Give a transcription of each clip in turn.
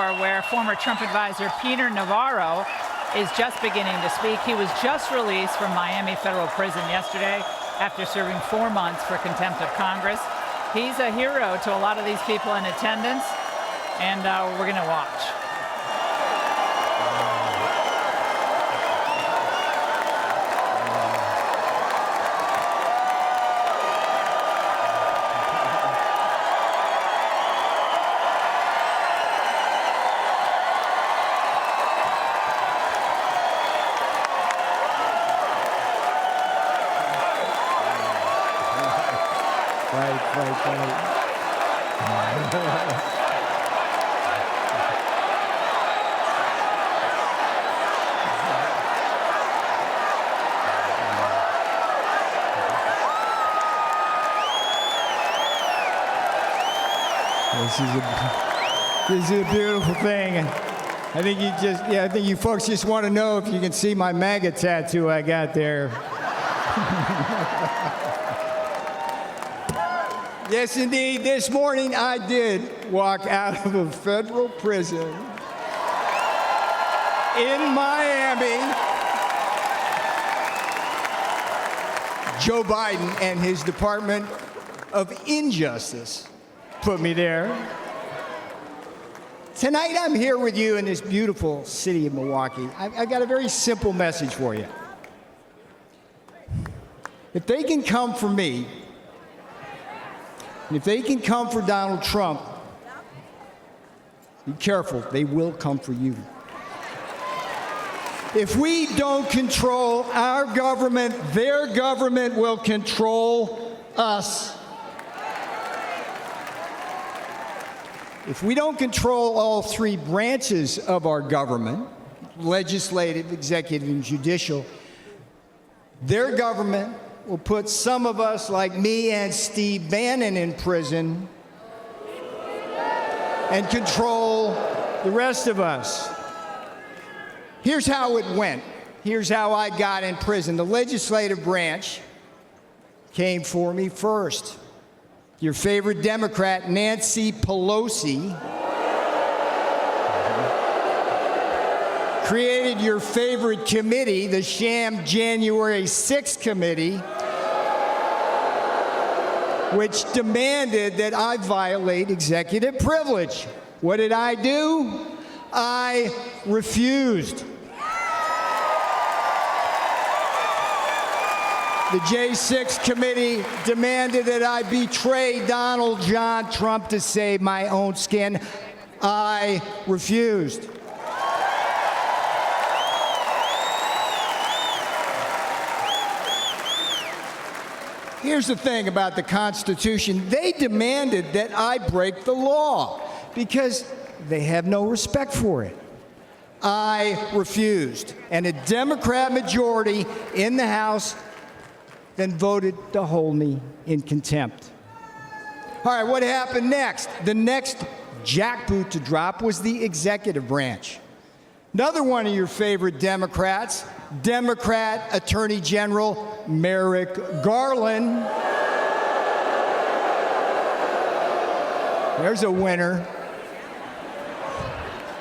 floor where former Trump advisor Peter Navarro is just beginning to speak. He was just released from Miami federal prison yesterday after serving 4 months for contempt of Congress. He's a hero to a lot of these people in attendance, and we're going to watch. This is a beautiful thing. I think I think you folks just want to know if you can see my MAGA tattoo I got there. Yes, indeed. This morning I did walk out of a federal prison in Miami. Joe Biden and his Department of Injustice put me there. Tonight I'm here with you in this beautiful city of Milwaukee. I've got a very simple message for you. If they can come for me, and if they can come for Donald Trump, be careful, they will come for you. If we don't control our government, their government will control us. If we don't control all three branches of our government, legislative, executive, and judicial, their government will put some of us, like me and Steve Bannon, in prison and control the rest of us. Here's how it went. Here's how I got in prison. The legislative branch came for me first. Your favorite Democrat, Nancy Pelosi, created your favorite committee, the sham January 6th committee, which demanded that I violate executive privilege. What did I do? I refused. The J6 committee demanded that I betray Donald John Trump to save my own skin. I refused. Here's the thing about the Constitution. They demanded that I break the law because they have no respect for it. I refused. And a Democrat majority in the House then voted to hold me in contempt. All right, what happened next? The next jackboot to drop was the executive branch. Another one of your favorite Democrats, Democrat Attorney General Merrick Garland. There's a winner.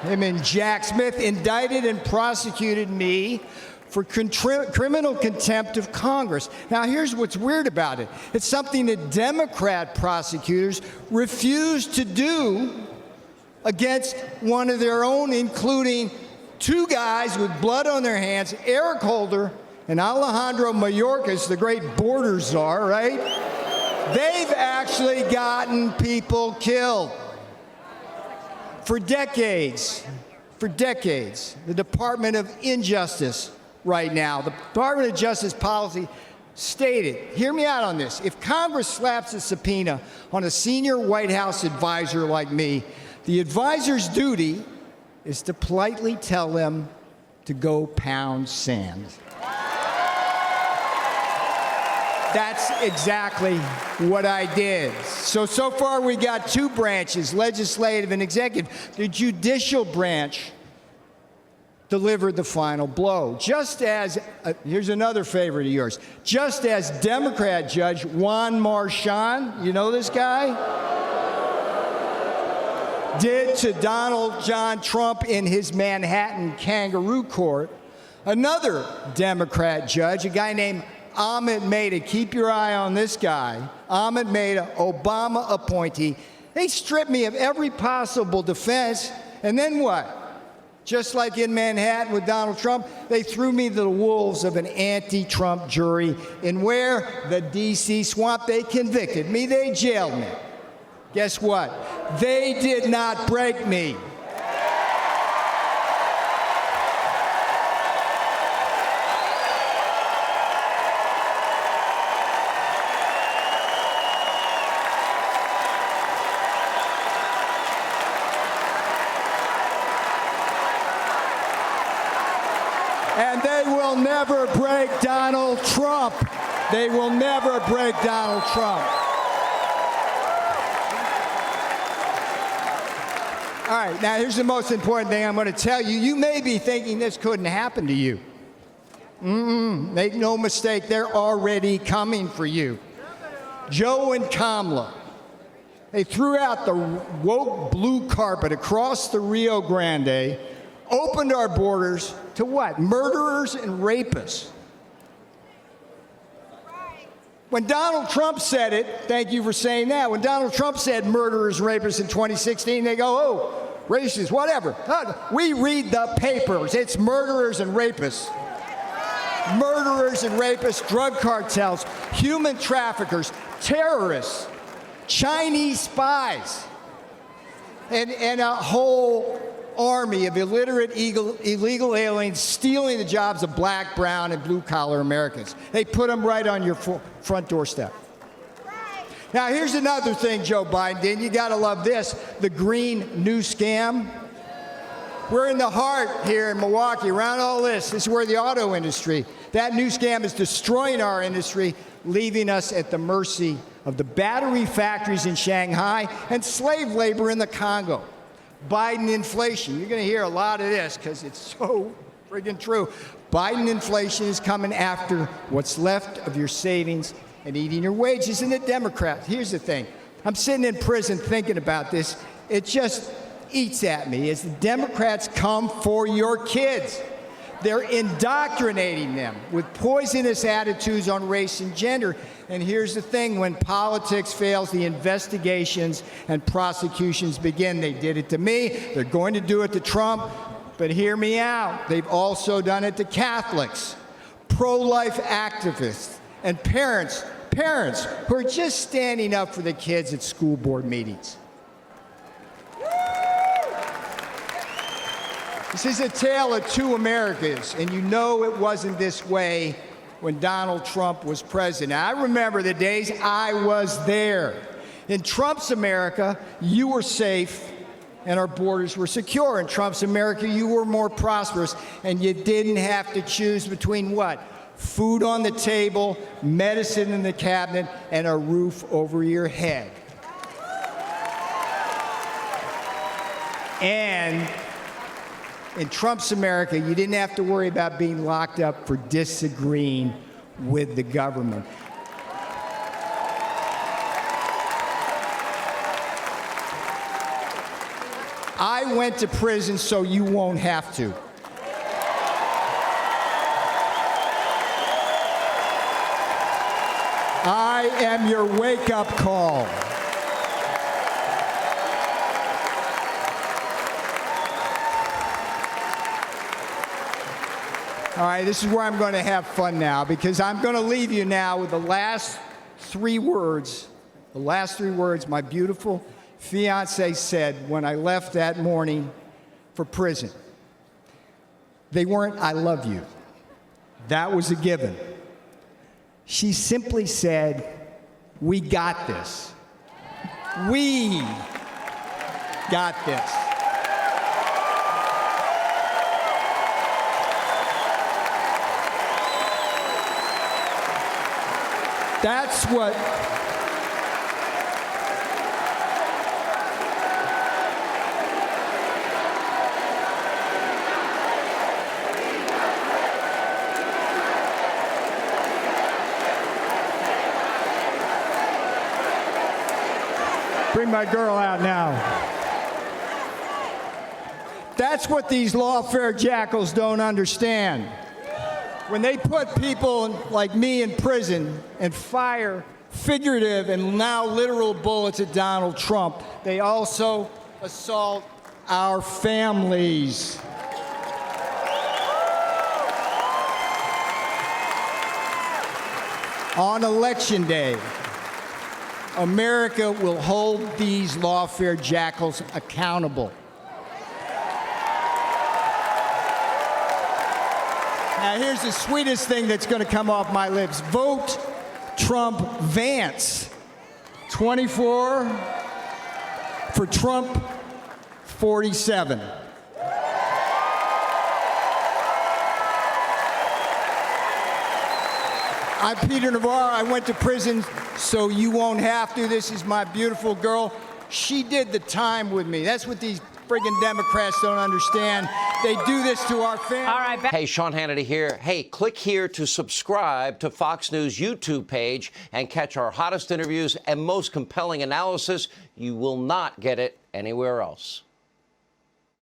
Him and Jack Smith indicted and prosecuted me for criminal contempt of Congress. Now, here's what's weird about it. It's something that Democrat prosecutors refused to do against one of their own, including two guys with blood on their hands, Eric Holder and Alejandro Mayorkas, the great border czar, right? They've actually gotten people killed. For decades, the Department of Injustice right now, the Department of Justice policy stated, hear me out on this, if Congress slaps a subpoena on a senior White House advisor like me, the advisor's duty is to politely tell them to go pound sand. That's exactly what I did. So far we got two branches, legislative and executive. The judicial branch delivered the final blow. Just as, here's another favorite of yours, just as Democrat Judge Juan Marchand, you know this guy? did to Donald John Trump in his Manhattan kangaroo court, another Democrat judge, a guy named Ahmed Maida, keep your eye on this guy, Ahmed Maida, Obama appointee, they stripped me of every possible defense, and then what? Just like in Manhattan with Donald Trump, they threw me to the wolves of an anti-Trump jury. And where? The D.C. swamp. They convicted me. They jailed me. Guess what? They did not break me. And they will never break Donald Trump. They will never break Donald Trump. All right, now here's the most important thing I'm going to tell you. You may be thinking this couldn't happen to you. Make no mistake, they're already coming for you. Joe and Kamala, they threw out the woke blue carpet across the Rio Grande, opened our borders to what? Murderers and rapists. When Donald Trump said it, thank you for saying that, when Donald Trump said murderers and rapists in 2016, they go, oh, racist, whatever. We read the papers. It's murderers and rapists. Murderers and rapists, drug cartels, human traffickers, terrorists, Chinese spies, and a whole army of illiterate illegal aliens stealing the jobs of black, brown, and blue-collar Americans. They put them right on your front doorstep. Now, here's another thing Joe Biden did. You got to love this. The green new scam. We're in the heart here in Milwaukee, around all this. This is where the auto industry, that new scam is destroying our industry, leaving us at the mercy of the battery factories in Shanghai and slave labor in the Congo. Biden inflation. You're going to hear a lot of this because it's so friggin' true. Biden inflation is coming after what's left of your savings and eating your wages. And the Democrats, here's the thing. I'm sitting in prison thinking about this. It just eats at me as the Democrats come for your kids. They're indoctrinating them with poisonous attitudes on race and gender. And here's the thing, when politics fails, the investigations and prosecutions begin. They did it to me. They're going to do it to Trump. But hear me out. They've also done it to Catholics, pro-life activists, and parents who are just standing up for the kids at school board meetings. This is a tale of two Americas, and you know it wasn't this way when Donald Trump was president. I remember the days I was there. In Trump's America, you were safe and our borders were secure. In Trump's America, you were more prosperous, and you didn't have to choose between what? Food on the table, medicine in the cabinet, and a roof over your head. And in Trump's America, you didn't have to worry about being locked up for disagreeing with the government. I went to prison so you won't have to. I am your wake-up call. All right, this is where I'm going to have fun now, because I'm going to leave you now with the last three words. The last three words my beautiful fiancée said when I left that morning for prison. They weren't, "I love you." That was a given. She simply said, "We got this. We got this." That's what bring my girl out now. That's what these lawfare jackals don't understand. When they put people like me in prison and fire figurative and now literal bullets at Donald Trump, they also assault our families. On Election Day, America will hold these lawfare jackals accountable. Now, here's the sweetest thing that's going to come off my lips. Vote Trump Vance. 24 for Trump 47. I'm Peter Navarro. I went to prison so you won't have to. This is my beautiful girl. She did the time with me. That's what these friggin' Democrats don't understand. They do this to our family. All right. Hey, Sean Hannity here. Hey, click here to subscribe to Fox News YouTube page and catch our hottest interviews and most compelling analysis. You will not get it anywhere else.